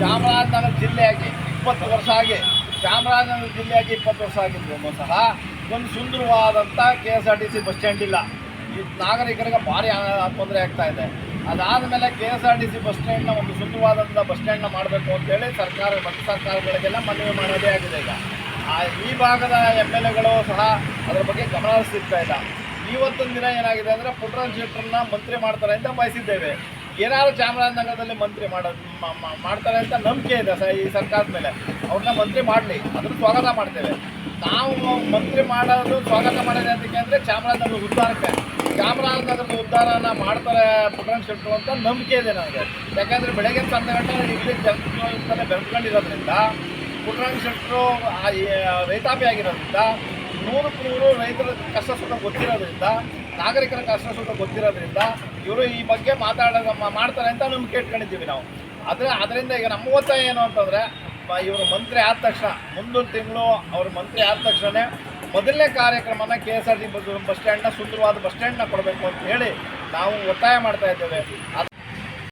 ಚಾಮರಾಜನಗರ ಜಿಲ್ಲೆಯಾಗಿ 20 ವರ್ಷ ಆಗಿ ಚಾಮರಾಜನಗರ ಜಿಲ್ಲೆಯಾಗಿ 20 ವರ್ಷ ಆಗಿದ್ರು ಸಹ ಒಂದು ಸುಂದರವಾದಂಥ KSRTC ಬಸ್ ಸ್ಟ್ಯಾಂಡ್ ಇಲ್ಲ. ಈ ನಾಗರಿಕರಿಗೆ ಭಾರಿ ತೊಂದರೆ ಆಗ್ತಾ ಇದೆ. ಅದಾದಮೇಲೆ KSRTC ಬಸ್ ಸ್ಟ್ಯಾಂಡ್ನ ಒಂದು ಸುಂದರವಾದಂಥ ಬಸ್ ಸ್ಟ್ಯಾಂಡ್ನ ಮಾಡಬೇಕು ಅಂತೇಳಿ ರಾಜ್ಯ ಸರ್ಕಾರಗಳಿಗೆಲ್ಲ ಮನವಿ ಮಾಡೋದೇ ಆಗಿದೆ. ಈಗ ಈ ಭಾಗದ MLAಗಳು ಸಹ ಅದರ ಬಗ್ಗೆ ಗಮನ ಹರಿಸ್ತಾ ಇಲ್ಲ. ಇವತ್ತೊಂದು ದಿನ ಏನಾಗಿದೆ ಅಂದರೆ ಪುಟ್ಟರಂಗ ಶೆಟ್ಟರನ್ನ ಮಂತ್ರಿ ಮಾಡ್ತಾರೆ ಅಂತ ಬಯಸಿದ್ದೇವೆ. ಏನಾದ್ರು ಚಾಮರಾಜನಗರದಲ್ಲಿ ಮಂತ್ರಿ ಮಾಡ್ತಾರೆ ಅಂತ ನಂಬಿಕೆ ಇದೆ ಈ ಸರ್ಕಾರದ ಮೇಲೆ. ಅವ್ರನ್ನ ಮಂತ್ರಿ ಮಾಡಲಿ, ಅದನ್ನು ಸ್ವಾಗತ ಮಾಡ್ತೇವೆ. ನಾವು ಮಂತ್ರಿ ಮಾಡೋದು ಸ್ವಾಗತ ಮಾಡಿದೆ ಅದಕ್ಕೆ ಅಂದರೆ ಚಾಮರಾಜನಗರ ಉದ್ಧಾರಕ್ಕೆ, ಚಾಮರಾಜನಗರದ ಉದ್ಧಾರನ ಮಾಡ್ತಾರೆ ಪುಟ್ಟರಂಗ ಶೆಟ್ಟರು ಅಂತ ನಂಬಿಕೆ ಇದೆ ನನಗೆ. ಯಾಕೆಂದರೆ ಬೆಳಗ್ಗೆ 10 ಗಂಟೆ ಇಲ್ಲಿ ಜನತೆ ಬೆಳೆದುಕೊಂಡಿರೋದ್ರಿಂದ, ಪುಟ್ಟರಂಗ ಶೆಟ್ಟರು ರೈತಾಪಿ ಆಗಿರೋದ್ರಿಂದ, 100% ರೈತರ ಕಷ್ಟ ಸುಖ ಗೊತ್ತಿರೋದ್ರಿಂದ, ನಾಗರಿಕರ ಕಷ್ಟ ಸುಖ ಗೊತ್ತಿರೋದ್ರಿಂದ ಇವರು ಈ ಬಗ್ಗೆ ಮಾಡ್ತಾರೆ ಅಂತ ನಂಬಿಕೆ ಇಟ್ಕೊಂಡಿದ್ದೀವಿ ನಾವು. ಅದರಿಂದ ಈಗ ನಮ್ಮ ಒತ್ತಾಯ ಏನು ಅಂತಂದರೆ, ಇವರು ಮಂತ್ರಿ ಆದ ತಕ್ಷಣ, ಮುಂದಿನ ತಿಂಗಳು ಅವರು ಮಂತ್ರಿ ಆದ ತಕ್ಷಣ ಮೊದಲನೇ ಕಾರ್ಯಕ್ರಮನ KSRTC ಬಸ್ ಸ್ಟ್ಯಾಂಡ್ನ ಸುಂದರವಾದ ಬಸ್ ಸ್ಟ್ಯಾಂಡ್ನ ಕೊಡಬೇಕು ಅಂತ ಹೇಳಿ ನಾವು ಒತ್ತಾಯ ಮಾಡ್ತಾ ಇದ್ದೇವೆ.